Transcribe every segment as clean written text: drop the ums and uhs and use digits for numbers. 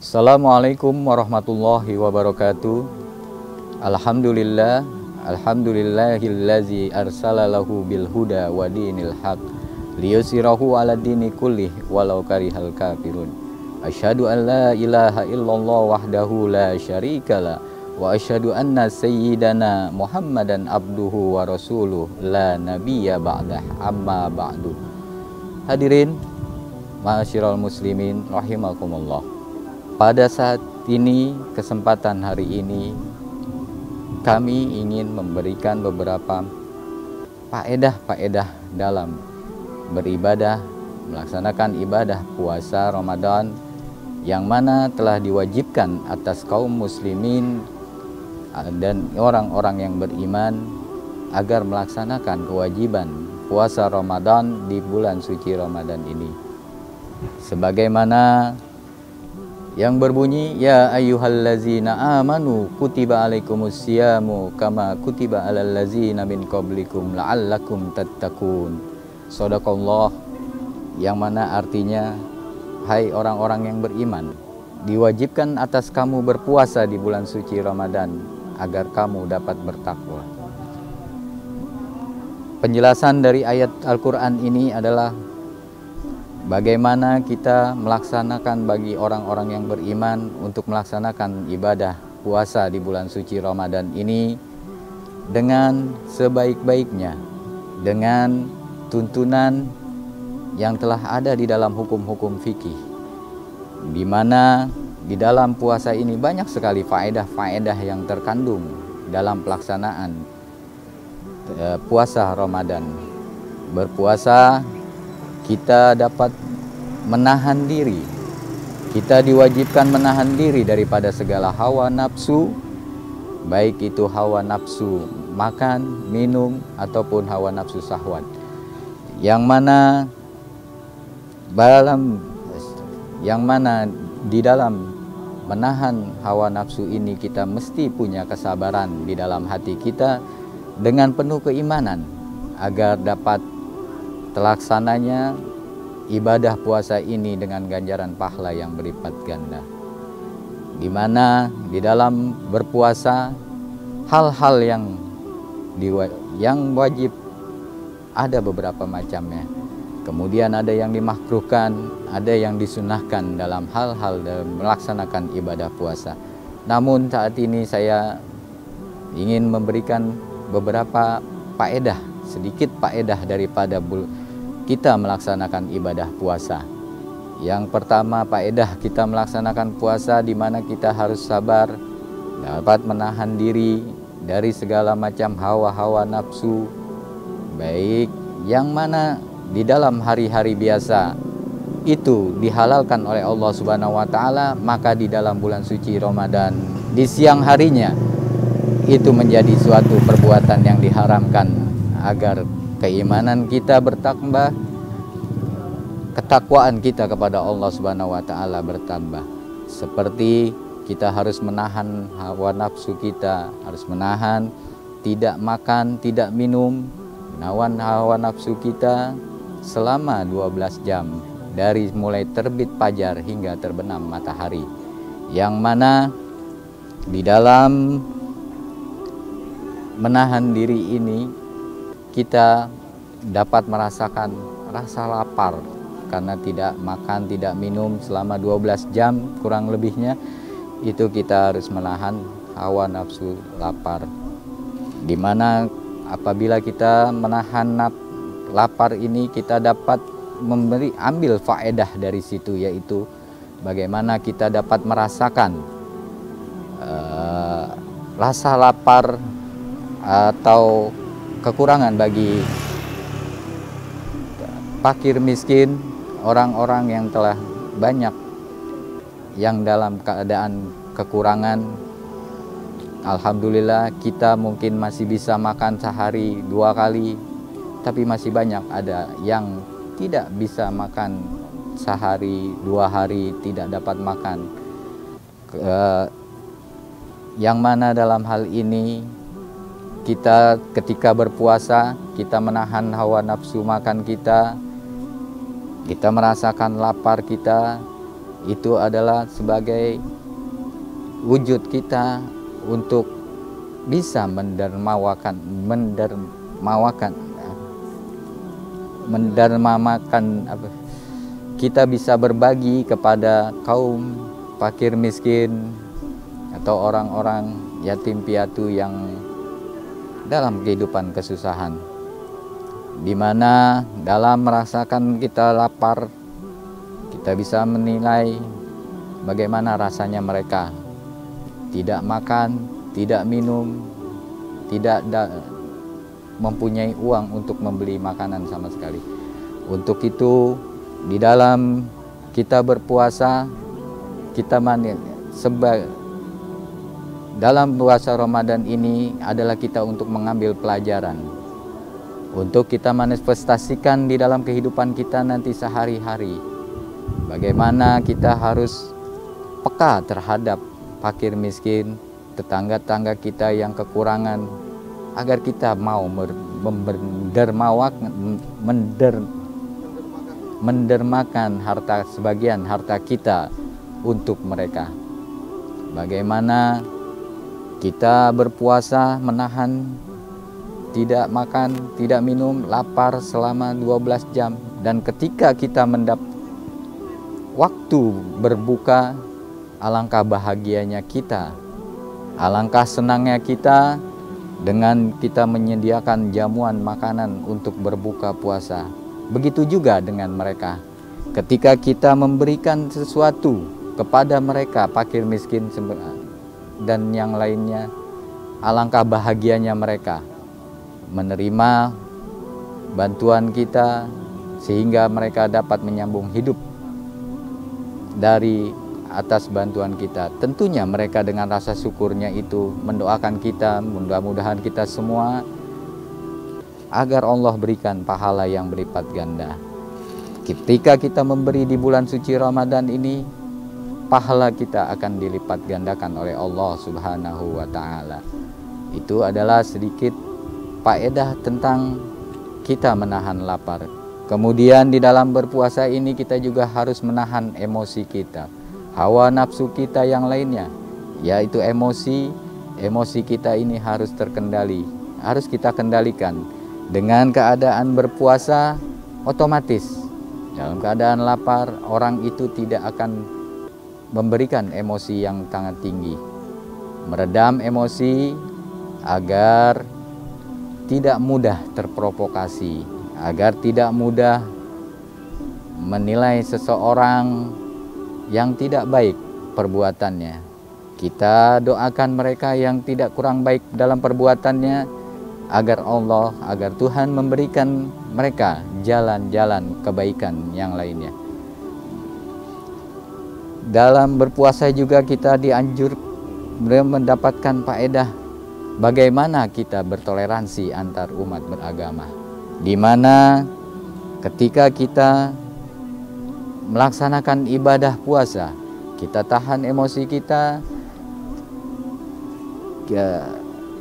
Assalamualaikum warahmatullahi wabarakatuh. Alhamdulillah, alhamdulillahillazi arsalallahu bil huda wa dinil haq liyusirahu ala dini kullih walau karihal kafirun. Asyhadu an la ilaha illallah wahdahu la syarikalah wa asyhadu anna sayyidana Muhammadan abduhu wa rasuluh la nabiyya ba'dah, amma ba'du. Hadirin ma'asyiral muslimin rahimakumullah. Pada saat ini, kesempatan hari ini, kami ingin memberikan beberapa faedah-faedah dalam beribadah, melaksanakan ibadah puasa Ramadan yang mana telah diwajibkan atas kaum muslimin dan orang-orang yang beriman agar melaksanakan kewajiban puasa Ramadan di bulan suci Ramadan ini. Sebagaimana yang berbunyi, ya ayyuhallazina amanu kutiba alaikumusyamu kama kutiba alal ladzina min qablikum la'allakum tattaqun. Shadaqallah, yang mana artinya, hai orang-orang yang beriman, diwajibkan atas kamu berpuasa di bulan suci Ramadan agar kamu dapat bertakwa. Penjelasan dari ayat Al-Quran ini adalah bagaimana kita melaksanakan bagi orang-orang yang beriman untuk melaksanakan ibadah puasa di bulan suci Ramadan ini dengan sebaik-baiknya, dengan tuntunan yang telah ada di dalam hukum-hukum fikih, di mana di dalam puasa ini banyak sekali faedah-faedah yang terkandung dalam pelaksanaan puasa Ramadan. Berpuasa kita dapat menahan diri. Kita diwajibkan menahan diri daripada segala hawa nafsu, baik itu hawa nafsu makan, minum, ataupun hawa nafsu syahwat. Yang mana di dalam menahan hawa nafsu ini kita mesti punya kesabaran di dalam hati kita dengan penuh keimanan agar dapat terlaksananya ibadah puasa ini dengan ganjaran pahala yang berlipat ganda. Di mana di dalam berpuasa hal-hal yang wajib ada beberapa macamnya. Kemudian ada yang dimakruhkan, ada yang disunahkan dalam hal-hal dalam melaksanakan ibadah puasa. Namun saat ini saya ingin memberikan beberapa faedah, sedikit faedah daripada kita melaksanakan ibadah puasa. Yang pertama, faedah kita melaksanakan puasa di mana kita harus sabar, dapat menahan diri dari segala macam hawa-hawa nafsu, baik yang mana di dalam hari-hari biasa itu dihalalkan oleh Allah Subhanahu wa taala, maka di dalam bulan suci Ramadan di siang harinya itu menjadi suatu perbuatan yang diharamkan agar keimanan kita bertambah, ketakwaan kita kepada Allah Subhanahu wa taala bertambah. Seperti kita harus menahan hawa nafsu kita, harus menahan tidak makan, tidak minum, menawan hawa nafsu kita selama 12 jam dari mulai terbit fajar hingga terbenam matahari. Yang mana di dalam menahan diri ini kita dapat merasakan rasa lapar karena tidak makan, tidak minum selama 12 jam kurang lebihnya. Itu kita harus menahan hawa nafsu lapar. Dimana apabila kita menahan lapar ini, kita dapat ambil faedah dari situ, yaitu bagaimana kita dapat merasakan rasa lapar atau kekurangan bagi fakir miskin, orang-orang yang telah banyak yang dalam keadaan kekurangan. Alhamdulillah kita mungkin masih bisa makan sehari 2 kali, tapi masih banyak ada yang tidak bisa makan sehari 2 hari, tidak dapat makan. Yang mana dalam hal ini kita ketika berpuasa, kita menahan hawa nafsu makan kita merasakan lapar kita, itu adalah sebagai wujud kita untuk bisa mendermawakan kita bisa berbagi kepada kaum fakir miskin atau orang-orang yatim piatu yang dalam kehidupan kesusahan, di mana dalam merasakan kita lapar, kita bisa menilai bagaimana rasanya mereka tidak makan, tidak minum, tidak mempunyai uang untuk membeli makanan sama sekali. Untuk itu, di dalam kita berpuasa, dalam puasa Ramadan ini adalah kita untuk mengambil pelajaran, untuk kita manifestasikan di dalam kehidupan kita nanti sehari-hari. Bagaimana kita harus peka terhadap fakir miskin, tetangga-tangga kita yang kekurangan, agar kita mau mendermakan sebagian harta kita untuk mereka. Bagaimana kita berpuasa menahan tidak makan, tidak minum, lapar selama 12 jam, dan ketika kita mendapat waktu berbuka, alangkah bahagianya kita, alangkah senangnya kita dengan kita menyediakan jamuan makanan untuk berbuka puasa. Begitu juga dengan mereka. Ketika kita memberikan sesuatu kepada mereka, fakir miskin dan yang lainnya, alangkah bahagianya mereka menerima bantuan kita sehingga mereka dapat menyambung hidup dari atas bantuan kita. Tentunya mereka dengan rasa syukurnya itu mendoakan kita, mudah-mudahan kita semua agar Allah berikan pahala yang berlipat ganda. Ketika kita memberi di bulan suci Ramadan ini, pahala kita akan dilipat gandakan oleh Allah Subhanahu wa Ta'ala. Itu adalah sedikit faedah tentang kita menahan lapar. Kemudian di dalam berpuasa ini kita juga harus menahan emosi kita, hawa nafsu kita yang lainnya, yaitu emosi kita ini harus terkendali, harus kita kendalikan. Dengan keadaan berpuasa, otomatis dalam keadaan lapar, orang itu tidak akan memberikan emosi yang sangat tinggi. Meredam emosi agar tidak mudah terprovokasi, agar tidak mudah menilai seseorang yang tidak baik perbuatannya. Kita doakan mereka yang tidak kurang baik dalam perbuatannya, agar Allah, agar Tuhan memberikan mereka jalan-jalan kebaikan yang lainnya. Dalam berpuasa juga kita dianjurkan mendapatkan faedah bagaimana kita bertoleransi antar umat beragama, di mana ketika kita melaksanakan ibadah puasa, kita tahan emosi kita,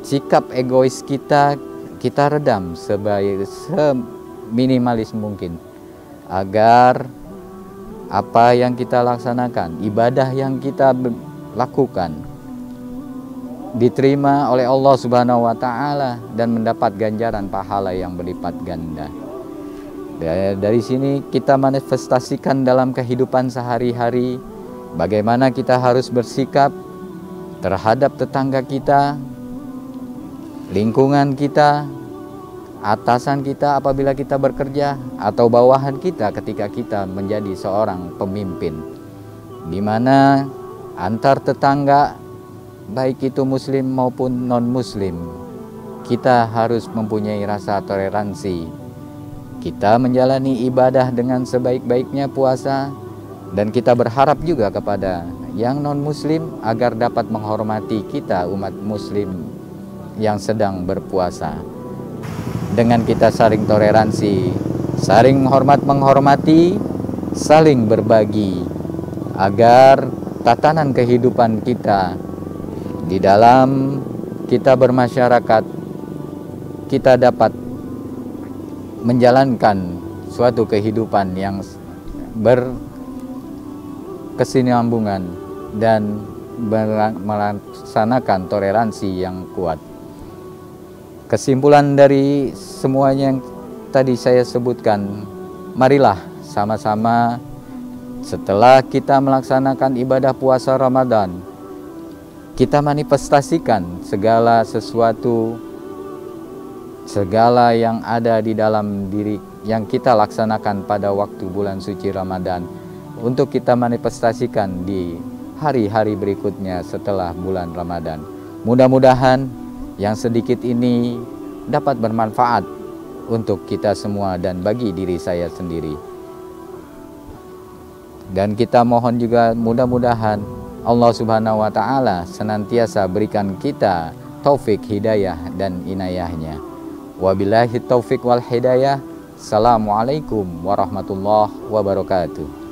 sikap egois kita redam seminimalis mungkin, agar apa yang kita laksanakan, ibadah yang kita lakukan diterima oleh Allah Subhanahu wa Ta'ala dan mendapat ganjaran pahala yang berlipat ganda. Dari sini kita manifestasikan dalam kehidupan sehari-hari bagaimana kita harus bersikap terhadap tetangga kita, lingkungan kita, atasan kita apabila kita bekerja, atau bawahan kita ketika kita menjadi seorang pemimpin, di mana antar tetangga baik itu muslim maupun non muslim, kita harus mempunyai rasa toleransi. kita menjalani ibadah dengan sebaik-baiknya puasa, dan kita berharap juga kepada yang non-muslim agar dapat menghormati kita umat muslim yang sedang berpuasa. Dengan kita saling toleransi, saling menghormati, saling berbagi, agar tatanan kehidupan kita di dalam kita bermasyarakat, kita dapat menjalankan suatu kehidupan yang berkesinambungan dan melaksanakan toleransi yang kuat. Kesimpulan dari semuanya yang tadi saya sebutkan, marilah sama-sama setelah kita melaksanakan ibadah puasa Ramadan, kita manifestasikan segala sesuatu, segala yang ada di dalam diri yang kita laksanakan pada waktu bulan suci Ramadan, untuk kita manifestasikan di hari-hari berikutnya setelah bulan Ramadan. Mudah-mudahan yang sedikit ini dapat bermanfaat untuk kita semua dan bagi diri saya sendiri. Dan kita mohon juga mudah-mudahan Allah Subhanahu wa Ta'ala senantiasa berikan kita taufik, hidayah, dan inayahnya. Wabillahi taufik wal hidayah. Assalamualaikum warahmatullahi wabarakatuh.